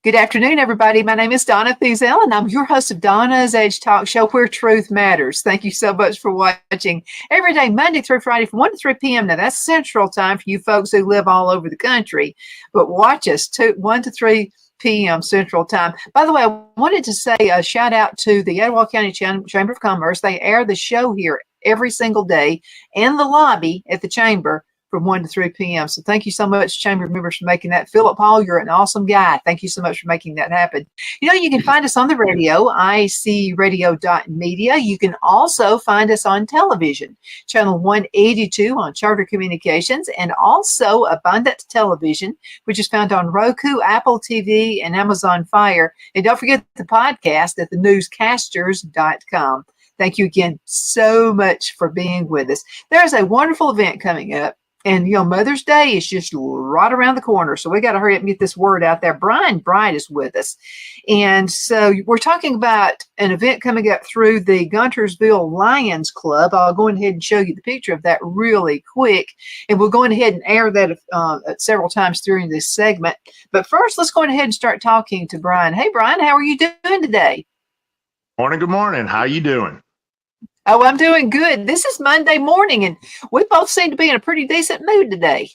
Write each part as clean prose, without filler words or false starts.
Good afternoon, everybody. My name is Donna Thiesel, and I'm your host of Donna's Edge Talk Show, where truth matters. Thank you so much for watching every day, Monday through Friday, from 1 to 3 p.m. Now, that's Central Time for you folks who live all over the country, but watch us 1 to 3 p.m. Central Time. By the way, I wanted to say a shout out to the Etowah County Chamber of Commerce. They air the show here every single day in the lobby at the Chamber from 1 to 3 p.m. So thank you so much, Chamber members, for making that. Philip Paul, you're an awesome guy. Thank you so much for making that happen. You know, you can find us on the radio, icradio.media. You can also find us on television, channel 182 on Charter Communications, and also Abundant Television, which is found on Roku, Apple TV, and Amazon Fire. And don't forget the podcast at thenewscasters.com. Thank you again so much for being with us. There's a wonderful event coming up. And, you know, Mother's Day is just right around the corner. So we got to hurry up and get this word out there. Brian Bright is with us. And so we're talking about an event coming up through the Guntersville Lions Club. I'll go ahead and show you the picture of that really quick. And we'll go ahead and air that several times during this segment. But first, let's go ahead and start talking to Brian. Hey, Brian, how are you doing today? Morning. Good morning. How you doing? Oh, I'm doing good. This is Monday morning, and we both seem to be in a pretty decent mood today.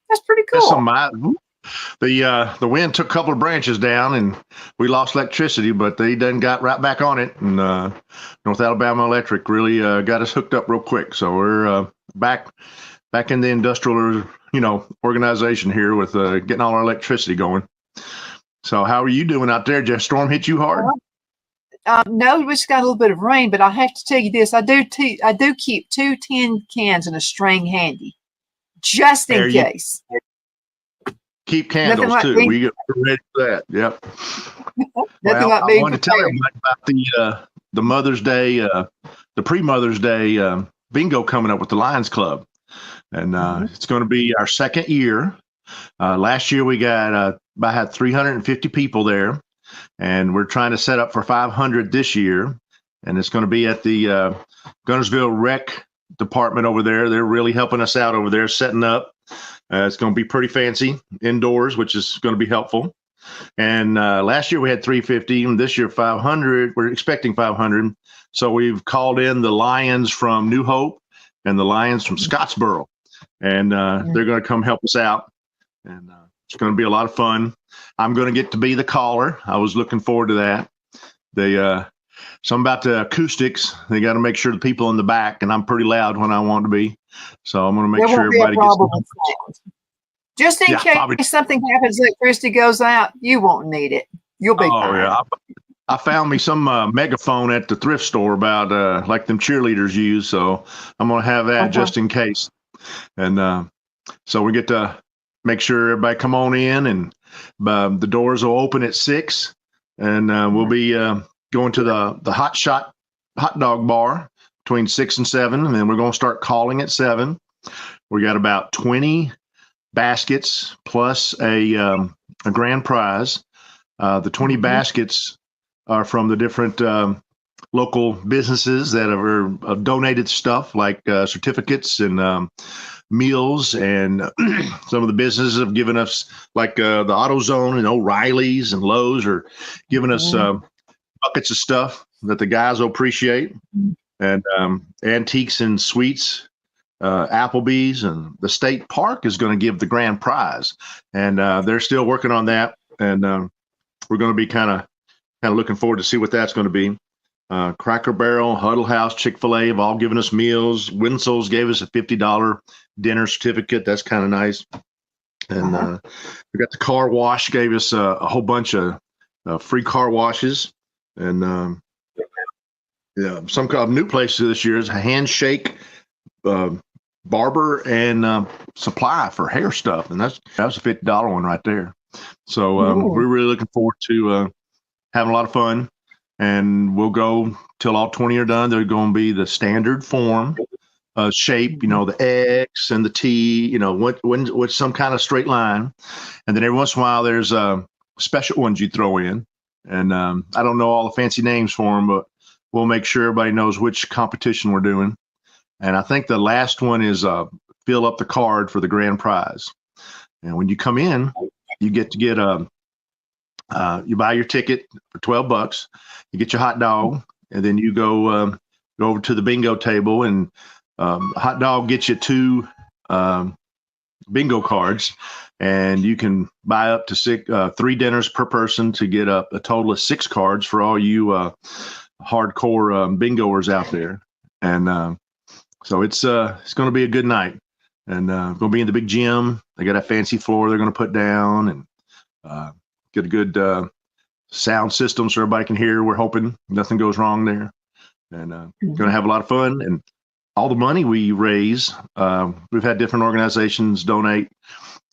That's pretty cool. The wind took a couple of branches down, and we lost electricity, but they done got right back on it. And North Alabama Electric really got us hooked up real quick. So we're back in the industrial, organization here with getting all our electricity going. So how are you doing out there? Did a storm hit you hard? No, we just got a little bit of rain, but I have to tell you this: I do keep 2 tin cans and a string handy, just in case. Keep candles like too. We get ready for that. Yep. I want to tell everybody about the Mother's Day, the pre-Mother's Day bingo coming up with the Lions Club, and it's going to be our second year. Last year we got about 350 people there. And we're trying to set up for 500 this year. And it's going to be at the Guntersville Rec Department over there. They're really helping us out over there, setting up. It's going to be pretty fancy indoors, which is going to be helpful. And last year we had 350, and this year 500. We're expecting 500. So we've called in the Lions from New Hope and the Lions from Scottsboro. And they're going to come help us out. And it's going to be a lot of fun. I'm going to get to be the caller. I was looking forward to that. Something about the acoustics. They got to make sure the people in the back, and I'm pretty loud when I want to be. So I'm going to make sure everybody gets. Just in case something happens, electricity goes out, you won't need it. You'll be fine. Yeah. I found me some megaphone at the thrift store about like them cheerleaders use. So I'm going to have that just in case. And so we get to make sure everybody come on in, and the doors will open at 6, and we'll be going to the hot dog bar between 6 and 7, and then we're going to start calling at 7. We got about 20 baskets plus a grand prize. The 20 baskets are from the different local businesses that have donated stuff like certificates and meals, and some of the businesses have given us, like the AutoZone and O'Reilly's and Lowe's are giving us buckets of stuff that the guys will appreciate, and antiques and sweets, Applebee's, and the state park is going to give the grand prize, and they're still working on that, and we're going to be kind of looking forward to see what that's going to be. Cracker Barrel, Huddle House, Chick-fil-A have all given us meals. Winsel's gave us a $50 dinner certificate. That's kind of nice. And we got the car wash, gave us a whole bunch of free car washes. And some kind of new places this year is a handshake barber and supply for hair stuff. And that was a $50 one right there. So we're really looking forward to having a lot of fun. And we'll go till all 20 are done. They're going to be the standard form shape, the X and the T, with some kind of straight line. And then every once in a while, there's special ones you throw in. And I don't know all the fancy names for them, but we'll make sure everybody knows which competition we're doing. And I think the last one is fill up the card for the grand prize. And when you come in, you get You buy your ticket for $12. You get your hot dog, and then you go over to the bingo table, and a hot dog gets you 2 bingo cards, and you can buy up to 3 dinners per person to get up a total of 6 cards for all you hardcore bingoers out there. And so it's going to be a good night, and going to be in the big gym. They got a fancy floor they're going to put down, and get a good sound system so everybody can hear. We're hoping nothing goes wrong there, and going to have a lot of fun. And all the money we raise, we've had different organizations donate,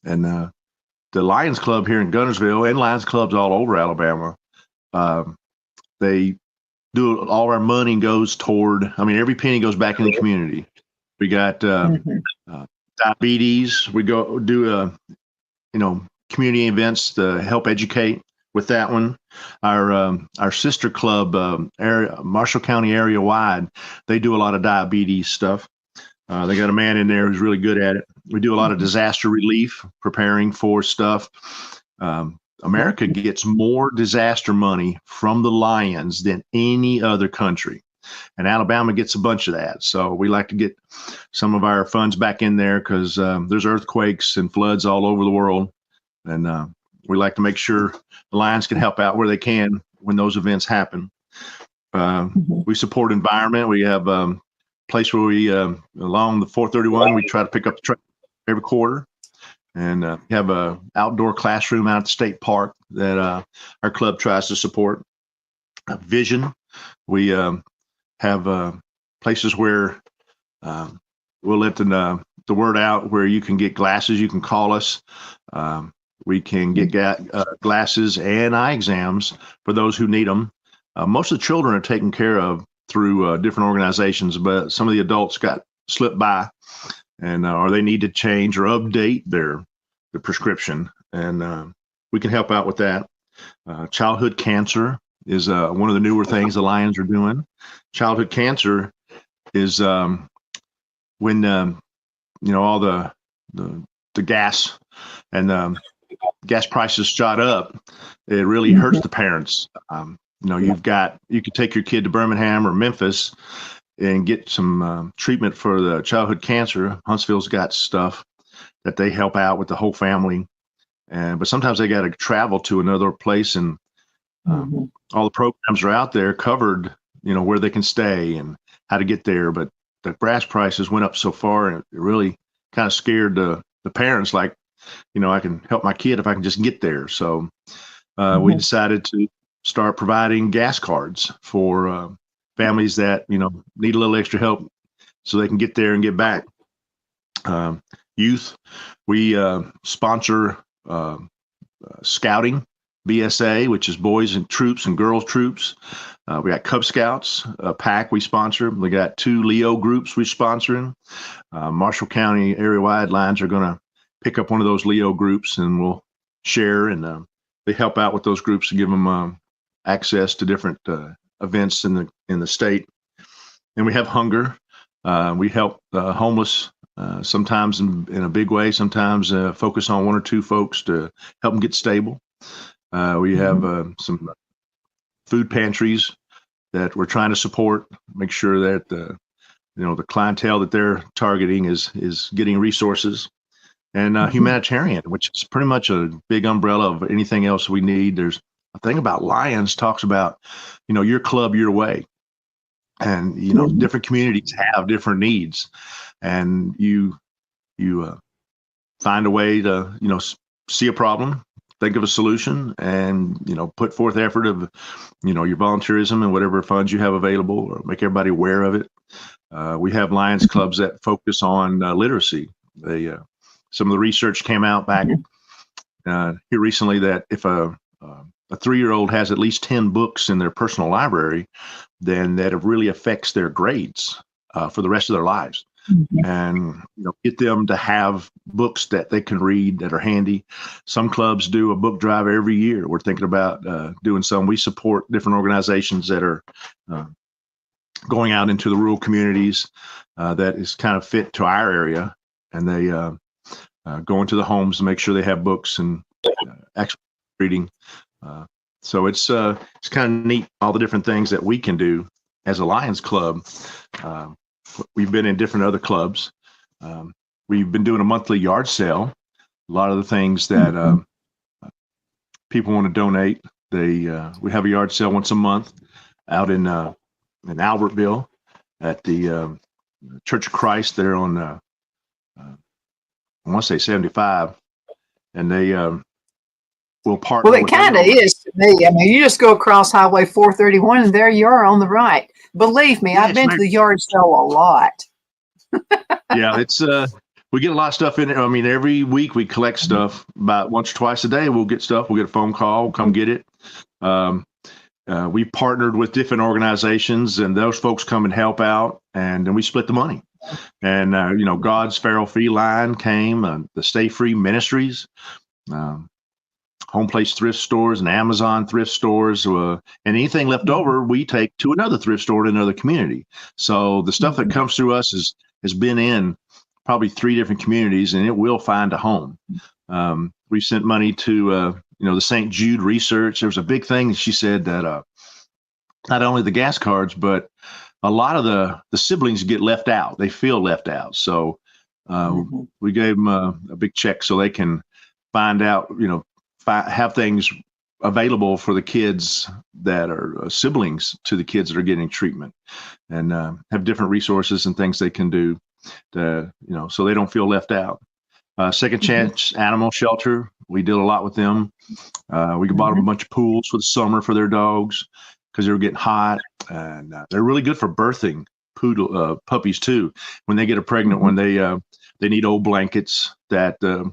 and the Lions Club here in Guntersville and Lions Clubs all over Alabama, they do all our money goes toward. I mean, every penny goes back in the community. We got diabetes. We go do community events to help educate with that one. Our sister club, Marshall County area wide, they do a lot of diabetes stuff. They got a man in there who's really good at it. We do a lot of disaster relief, preparing for stuff. America gets more disaster money from the Lions than any other country, and Alabama gets a bunch of that. So we like to get some of our funds back in there because there's earthquakes and floods all over the world, and we like to make sure the Lions can help out where they can when those events happen. We support environment. We have a place where we, along the 431, we try to pick up the trash every quarter, and have a outdoor classroom out at the state park that our club tries to support. Vision. We have places where we'll let the word out where you can get glasses. You can call us. We can get glasses and eye exams for those who need them. Most of the children are taken care of through different organizations, but some of the adults got slipped by, and or they need to change or update their prescription, and we can help out with that. Childhood cancer is one of the newer things the Lions are doing. Childhood cancer is when all the gas and gas prices shot up. It really hurts the parents. You could take your kid to Birmingham or Memphis and get some treatment for the childhood cancer. Huntsville's got stuff that they help out with the whole family, but sometimes they got to travel to another place, and all the programs are out there covered. Where they can stay and how to get there, but the gas prices went up so far, and it really kind of scared the parents. Like, I can help my kid if I can just get there. So we decided to start providing gas cards for families that, need a little extra help so they can get there and get back. Youth, we sponsor scouting, BSA, which is boys and troops and girls troops. We got Cub Scouts, a pack we sponsor. We got 2 Leo groups we're sponsoring. Marshall County area-wide Lions are going to pick up one of those Leo groups, and we'll share, and they help out with those groups to give them access to different events in the state. And we have hunger. We help homeless sometimes in a big way, sometimes focus on 1 or 2 folks to help them get stable. We have some food pantries that we're trying to support, make sure that the clientele that they're targeting is getting resources. And humanitarian, which is pretty much a big umbrella of anything else we need. There's a thing about Lions talks about, your club, your way. And, different communities have different needs. And you find a way to, see a problem, think of a solution, and, put forth effort of, your volunteerism and whatever funds you have available, or make everybody aware of it. We have Lions clubs that focus on literacy. Some of the research came out back here recently that if a 3-year-old has at least 10 books in their personal library, then that it really affects their grades for the rest of their lives. And get them to have books that they can read that are handy. Some clubs do a book drive every year. We're thinking about doing some. We support different organizations that are going out into the rural communities that is kind of fit to our area, and they go into the homes to make sure they have books and actual reading. So it's kind of neat, all the different things that we can do as a Lions Club. We've been in different other clubs. We've been doing a monthly yard sale. A lot of the things that people want to donate, we have a yard sale once a month out in Albertville at the Church of Christ there on I want to say 75, and they will partner. Well, it kind of is to me. I mean, you just go across Highway 431, and there you are on the right. Believe me, I've been to the yard sale a lot. Yeah, it's we get a lot of stuff in it. I mean, every week we collect stuff. About once or twice a day, we'll get stuff. We'll get a phone call, come get it. We partnered with different organizations, and those folks come and help out, and then we split the money. And God's Feral Feline came, the Stay Free Ministries, Home Place thrift stores, and Amazon thrift stores, and anything left over we take to another thrift store in another community. So the stuff that comes through us has been in probably 3 different communities, and it will find a home. We sent money to the St. Jude Research. There was a big thing. She said that not only the gas cards, but a lot of the siblings get left out. They feel left out. So we gave them a big check so they can find out, have things available for the kids that are siblings to the kids that are getting treatment, and have different resources and things they can do to, so they don't feel left out. Second Chance Animal Shelter, we did a lot with them. We bought them a bunch of pools for the summer for their dogs because they were getting hot, and they're really good for birthing puppies too. When they get pregnant, when they need old blankets that the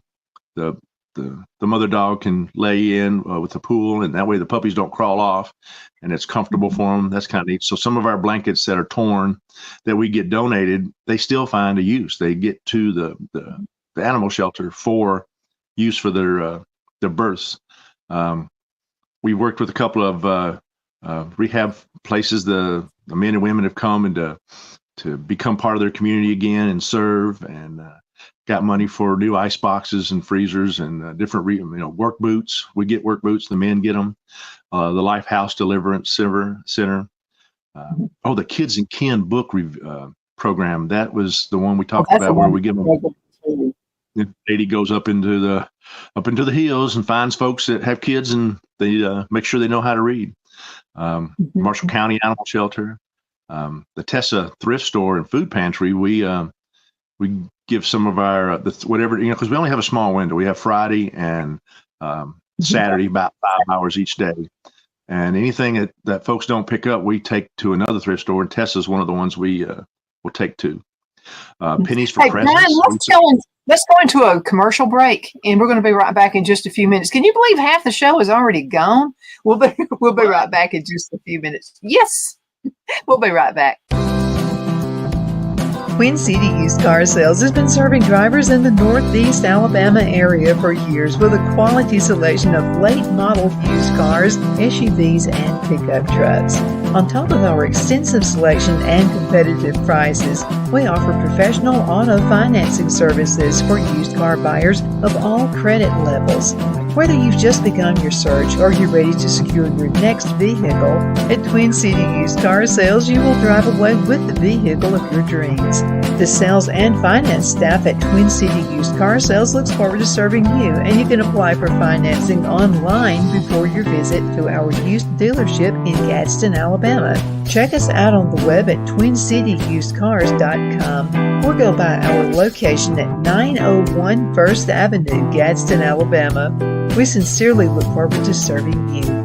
mother dog can lay in with the pool, and that way the puppies don't crawl off, and it's comfortable for them. That's kind of neat. So some of our blankets that are torn that we get donated, they still find a use. They get to the animal shelter for use for their births. We worked with a couple of rehab places. The men and women have come and to become part of their community again and serve, and got money for new ice boxes and freezers and different work boots. We get work boots. The men get them. The Lifehouse Deliverance Center. The Kids and Kin book program. That was the one we talked about, where we give them. Lady goes up into the hills and finds folks that have kids, and they make sure they know how to read. Marshall County Animal Shelter, the Tessa Thrift Store and Food Pantry. We give some of our whatever, because we only have a small window. We have Friday and Saturday, about 5 hours each day, and anything that folks don't pick up, we take to another thrift store. And Tessa's one of the ones we will take to. Pennies for presents. Brian, let's go into a commercial break, and we're going to be right back in just a few minutes. Can you believe half the show is already gone? We'll be right back in just a few minutes. Yes, we'll be right back. Twin City Used Car Sales has been serving drivers in the Northeast Alabama area for years with a quality selection of late model used cars, SUVs, and pickup trucks. On top of our extensive selection and competitive prices, we offer professional auto financing services for used car buyers of all credit levels. Whether you've just begun your search or you're ready to secure your next vehicle, at Twin City Used Car Sales, you will drive away with the vehicle of your dreams. The sales and finance staff at Twin City Used Car Sales looks forward to serving you, and you can apply for financing online before your visit to our used dealership in Gadsden, Alabama. Check us out on the web at twincityusedcars.com or go by our location at 901 First Avenue, Gadsden, Alabama. We sincerely look forward to serving you.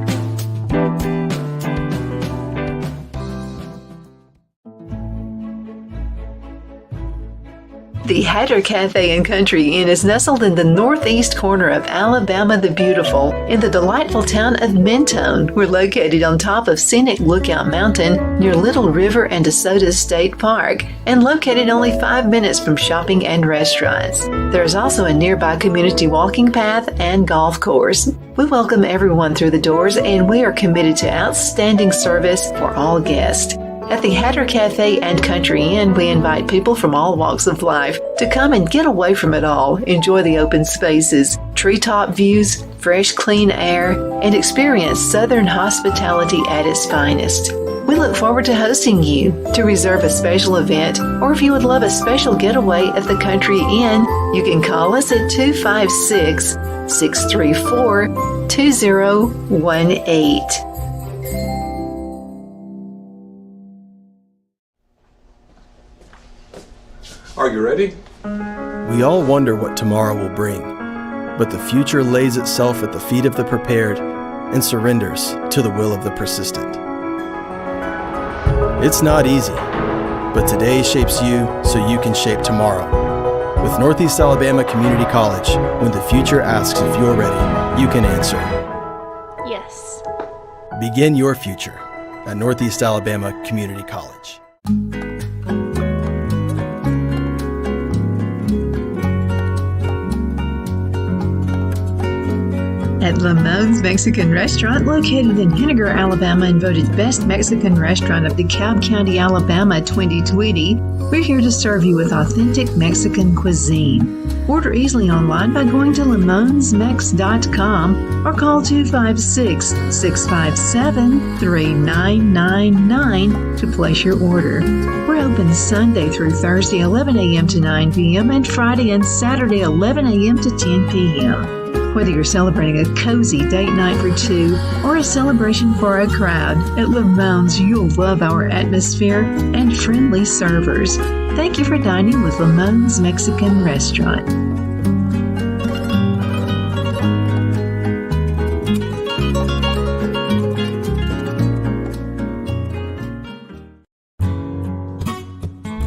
The Hatter Cafe and Country Inn is nestled in the northeast corner of Alabama the Beautiful in the delightful town of Mentone. We're located on top of scenic Lookout Mountain near Little River and DeSoto State Park, and located only 5 minutes from shopping and restaurants. There is also a nearby community walking path and golf course. We welcome everyone through the doors, and we are committed to outstanding service for all guests. At the Hatter Cafe and Country Inn, we invite people from all walks of life to come and get away from it all, enjoy the open spaces, treetop views, fresh, clean air, and experience Southern hospitality at its finest. We look forward to hosting you. To reserve a special event, or if you would love a special getaway at the Country Inn, you can call us at 256-634-2018. Are you ready? We all wonder what tomorrow will bring, but the future lays itself at the feet of the prepared and surrenders to the will of the persistent. It's not easy, but today shapes you so you can shape tomorrow. With Northeast Alabama Community College, when the future asks if you're ready, you can answer Yes. Begin your future at Northeast Alabama Community College. At Lamone's Mexican Restaurant, located in Henniger, Alabama, and voted Best Mexican Restaurant of DeKalb County, Alabama 2020, we're here to serve you with authentic Mexican cuisine. Order easily online by going to lamonsmex.com or call 256-657-3999 to place your order. We're open Sunday through Thursday, 11 a.m. to 9 p.m. and Friday and Saturday, 11 a.m. to 10 p.m. Whether you're celebrating a cozy date night for two or a celebration for a crowd, at Lamone's you'll love our atmosphere and friendly servers. Thank you for dining with Lamone's Mexican Restaurant.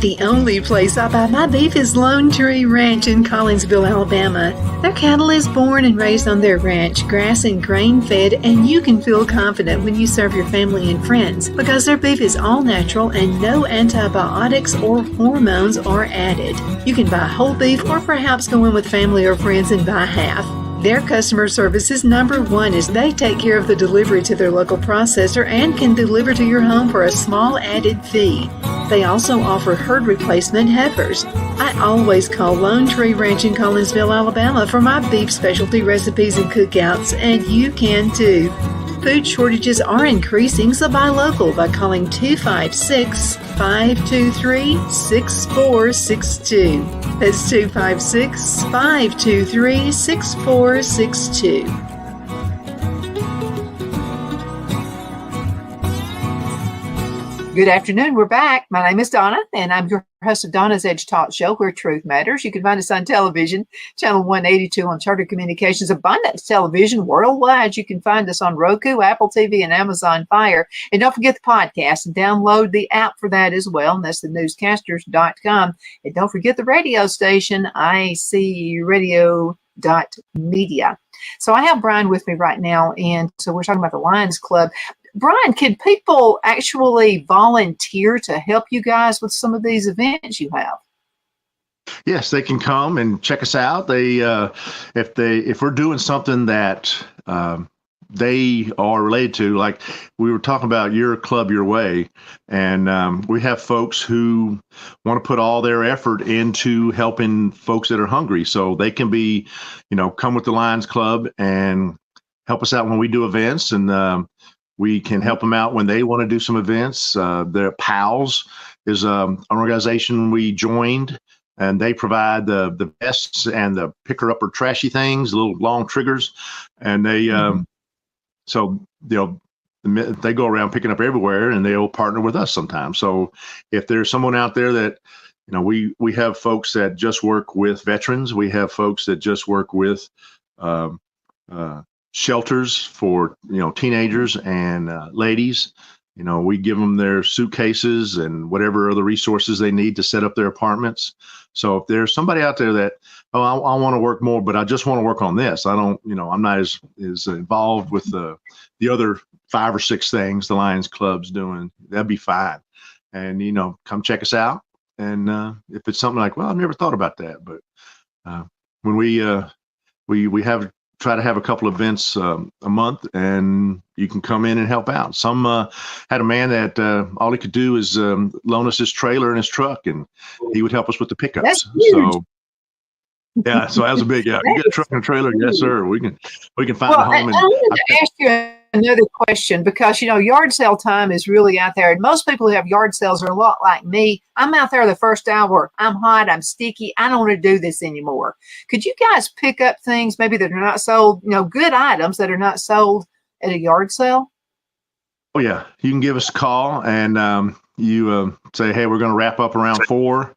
The only place I buy my beef is Lone Tree Ranch in Collinsville, Alabama. Their cattle is born and raised on their ranch, grass and grain fed, and you can feel confident when you serve your family and friends because their beef is all natural and no antibiotics or hormones are added. You can buy whole beef or perhaps go in with family or friends and buy half. Their customer service is number one as they take care of the delivery to their local processor and can deliver to your home for a small added fee. They also offer herd replacement heifers. I always call Lone Tree Ranch in Collinsville, Alabama for my beef specialty recipes and cookouts, and you can too. Food shortages are increasing, so buy local by calling 256-523-6462. That's 256-523-6462. Good afternoon. We're back. My name is Donna, and I'm your host of Donna's Edge Talk Show, where truth matters. You can find us on television, channel 182 on Charter Communications, Abundance Television worldwide. You can find us on Roku, Apple TV, and Amazon Fire. And don't forget the podcast and download the app for that as well. And that's the newscasters.com. And don't forget the radio station, icradio.media. So I have Brian with me right now, and so we're talking about the Lions Club. Brian, can people actually volunteer to help you guys with some of these events you have? Yes, they can come and check us out. If we're doing something that they are related to, like we were talking about your club your way, and we have folks who want to put all their effort into helping folks that are hungry, so they can be, come with the Lions Club and help us out when we do events, and we can help them out when they want to do some events. Their PALS is an organization we joined, and they provide the vests and the picker-upper trashy things, little long triggers, and they they go around picking up everywhere, and they'll partner with us sometimes. So if there's someone out there that, we have folks that just work with veterans, we have folks that just work with shelters for teenagers and ladies. We give them their suitcases and whatever other resources they need to set up their apartments. So if there's somebody out there that, I want to work more, but I just want to work on this, I don't, I'm not as involved with the other 5 or 6 things the Lions Club's doing, that'd be fine. And come check us out. And if it's something like, well, I've never thought about that, but when we try to have a couple of events a month, and you can come in and help out. Some had a man that all he could do is loan us his trailer and his truck, and he would help us with the pickups. That's huge. So Yeah, so that was a big, yeah. You That got a is truck and a trailer? Yes, huge. sir. We can find Well, a home. I And wanted I to think, ask you another question because, yard sale time is really out there. And most people who have yard sales are a lot like me. I'm out there the first hour. I'm hot. I'm sticky. I don't want to do this anymore. Could you guys pick up things maybe that are not sold, good items that are not sold at a yard sale? oh yeah, you can give us a call and you say, hey, we're going to wrap up around 4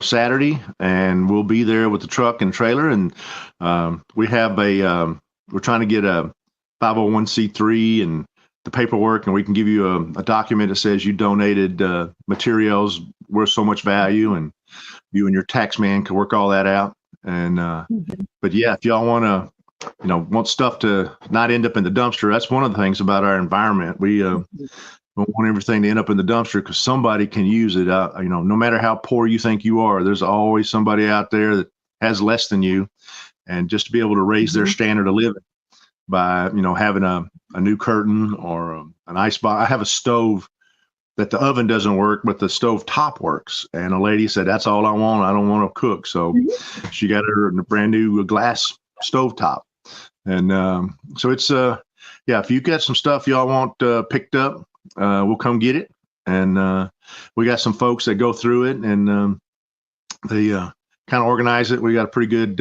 Saturday, and we'll be there with the truck and trailer. And we have we're trying to get a 501c3 and the paperwork, and we can give you a document that says you donated materials worth so much value, and you and your tax man can work all that out. And but yeah, if y'all want to, want stuff to not end up in the dumpster, that's one of the things about our environment. We don't want everything to end up in the dumpster because somebody can use it. No matter how poor you think you are, there's always somebody out there that has less than you, and just to be able to raise their standard of living by having a new curtain or an ice box. I have a stove that the oven doesn't work, but the stove top works. And a lady said, that's all I want. I don't want to cook. So she got her a brand new glass stove top. And so it's, if you got some stuff y'all want picked up, we'll come get it. And we got some folks that go through it, and they kind of organize it. We got a pretty good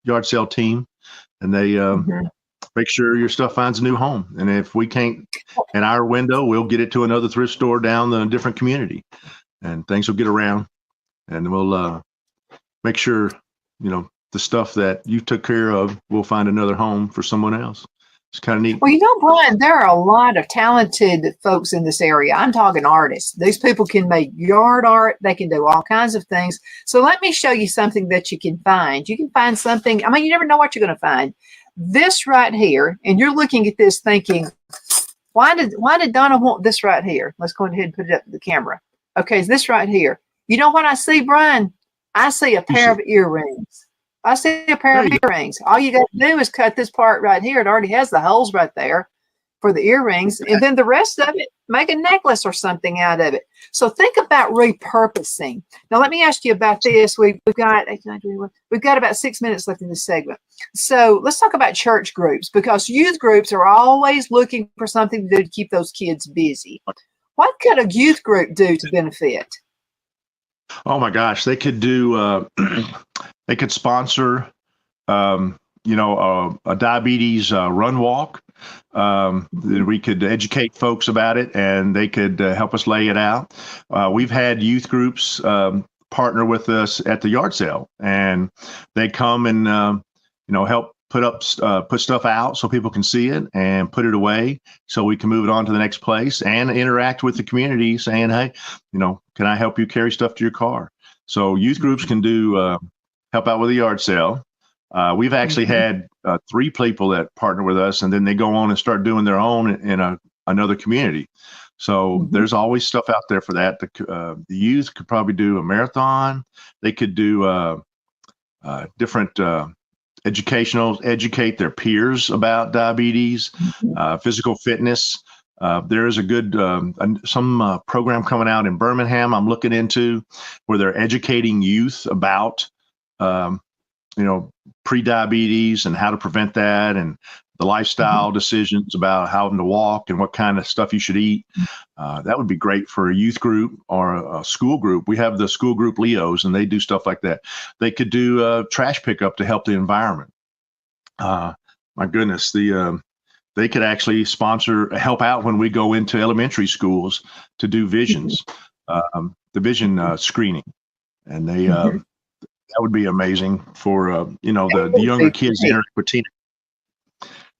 yard sale team, and they make sure your stuff finds a new home. And if we can't at our window, we'll get it to another thrift store down the different community, and things will get around, and we'll make sure, the stuff that you took care of will find another home for someone else. It's kind of neat. Well, Brian, there are a lot of talented folks in this area. I'm talking artists. These people can make yard art. They can do all kinds of things. So let me show you something that you can find. You can find something. I mean, you never know what you're going to find. This right here, and you're looking at this thinking, why did Donna want this right here? Let's go ahead and put it up to the camera. Okay, this right here. You know what I see, Brian? I see a pair of earrings. I see a pair of earrings. All you got to do is cut this part right here. It already has the holes right there for the earrings. And then the rest of it, make a necklace or something out of it. So think about repurposing. Now, let me ask you about this. We've got about 6 minutes left in this segment. So let's talk about church groups, because youth groups are always looking for something to do to keep those kids busy. What could a youth group do to benefit? Oh my gosh, they could do. They could sponsor, a diabetes run walk. We could educate folks about it, and they could help us lay it out. We've had youth groups partner with us at the yard sale, and they come and help put stuff out so people can see it and put it away so we can move it on to the next place and interact with the community, saying, hey, can I help you carry stuff to your car? So youth groups can do help out with a yard sale. We've actually had 3 people that partner with us, and then they go on and start doing their own in another community. So there's always stuff out there for that. The youth could probably do a marathon. They could do different educate their peers about diabetes, physical fitness. There is a good some program coming out in Birmingham I'm looking into, where they're educating youth about pre-diabetes and how to prevent that, and the lifestyle decisions about how to walk and what kind of stuff you should eat. That would be great for a youth group or a school group. We have the school group Leos, and they do stuff like that. They could do trash pickup to help the environment. My goodness, they could actually help out when we go into elementary schools to do visions, the vision screening, and they that would be amazing for the younger kids to interact with teenagers.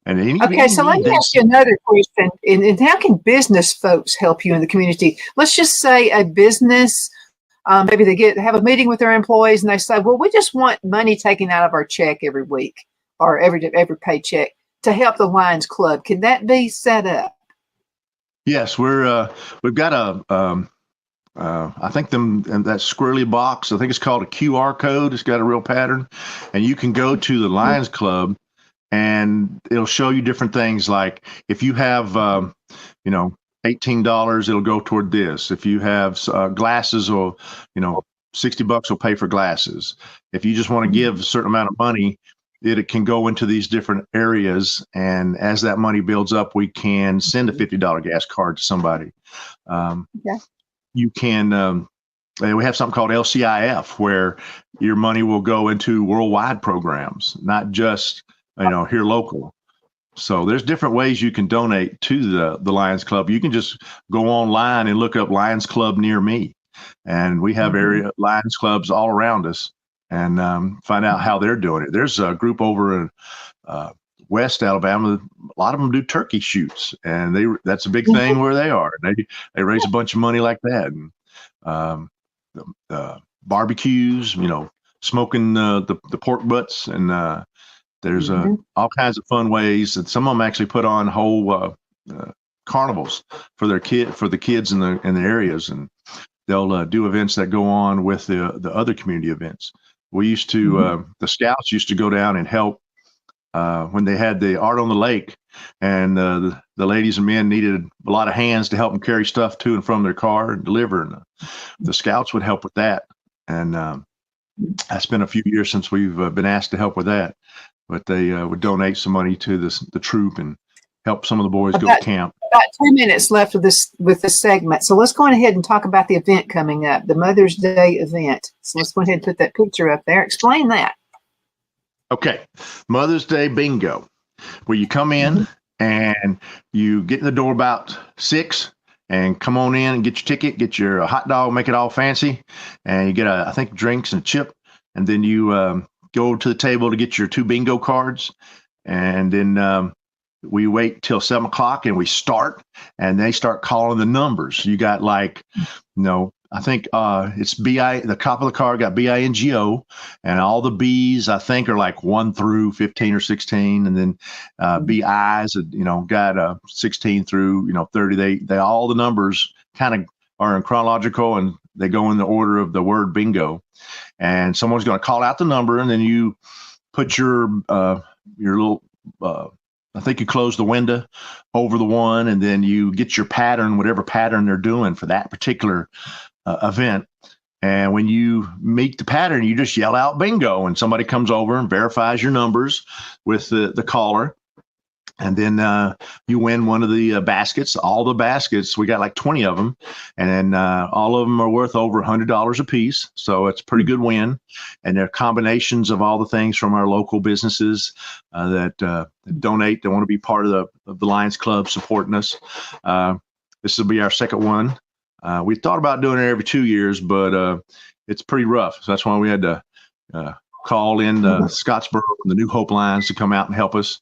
So let me ask you another question. And how can business folks help you in the community? Let's just say a business, maybe they have a meeting with their employees, and they say, well, we just want money taken out of our check every week or every paycheck to help the Lions Club. Can that be set up? Yes, we've got I think that squirrely box, I think it's called a QR code. It's got a real pattern, and you can go to the Lions Club, and it'll show you different things. Like if you have, $18, it'll go toward this. If you have glasses or, $60 will pay for glasses. If you just want to give a certain amount of money, it can go into these different areas. And as that money builds up, we can send a $50 gas card to somebody. You can, we have something called LCIF, where your money will go into worldwide programs, not just, here local. So there's different ways you can donate to the Lions Club. You can just go online and look up Lions Club near me. And we have area Lions Clubs all around us, and find out how they're doing it. There's a group over in West Alabama. A lot of them do turkey shoots, and that's a big thing where they are. They raise a bunch of money like that. And barbecues, smoking the pork butts, and there's all kinds of fun ways. And some of them actually put on whole carnivals for the kids in the areas, and they'll do events that go on with the other community events. We used to the scouts used to go down and help when they had the Art on the Lake, and the ladies and men needed a lot of hands to help them carry stuff to and from their car and deliver. And the scouts would help with that. And it's been a few years since we've been asked to help with that, but they would donate some money to the troop and help some of the boys go to camp. About 2 minutes left with this segment. So let's go on ahead and talk about the event coming up, the Mother's Day event. So let's go ahead and put that picture up there. Explain that. Okay. Mother's Day bingo, where you come in and you get in the door about 6 and come on in and get your ticket, get your hot dog, make it all fancy. And you get I think drinks and a chip. And then you go to the table to get your 2 bingo cards. And then we wait till 7 o'clock and we start, and they start calling the numbers. You got I think it's BI, the top of the card got BINGO, and all the B's I think are like 1 through 15 or 16. And then BI's, got 16 through, 30. They all the numbers kind of are in chronological, and they go in the order of the word bingo. And someone's going to call out the number, and then you put your little, I think you close the window over the one, and then you get your pattern, whatever pattern they're doing for that particular event. And when you meet the pattern, you just yell out bingo, and somebody comes over and verifies your numbers with the caller. And then you win one of the baskets. All the baskets, we got like 20 of them, and then all of them are worth over $100 a piece. So it's a pretty good win. And they're combinations of all the things from our local businesses that donate. They want to be part of the Lions Club supporting us. This will be our second one. We thought about doing it every 2 years, but it's pretty rough. So that's why we had to call in Scottsboro and the New Hope Lions to come out and help us.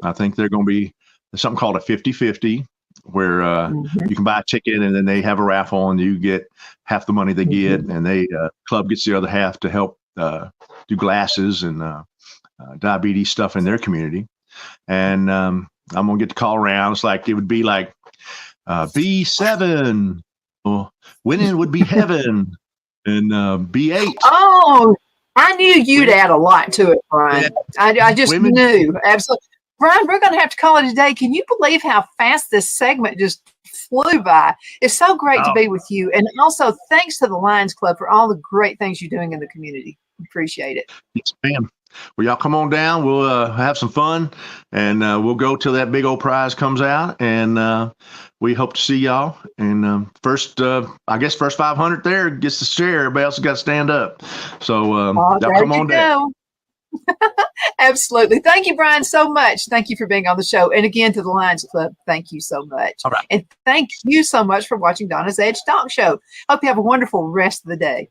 I think they're going to be something called a 50-50, where you can buy a ticket and then they have a raffle and you get half the money they get, and they club gets the other half to help do glasses and diabetes stuff in their community. And I'm going to get to call around. It's like, it would be like B7, winning would be heaven, and B8. Oh, I knew you'd add a lot to it, Brian. I just knew. Absolutely. Brian, we're going to have to call it a day. Can you believe how fast this segment just flew by? It's so great to be with you. And also, thanks to the Lions Club for all the great things you're doing in the community. Appreciate it. Yes, ma'am. Well, y'all come on down. We'll have some fun, and we'll go till that big old prize comes out. And we hope to see y'all. And first 500 there gets to share. Everybody else has got to stand up. So y'all come on down. Absolutely. Thank you, Brian, so much. Thank you for being on the show. And again, to the Lions Club, thank you so much. All right. And thank you so much for watching Donna's Edge Talk Show. Hope you have a wonderful rest of the day.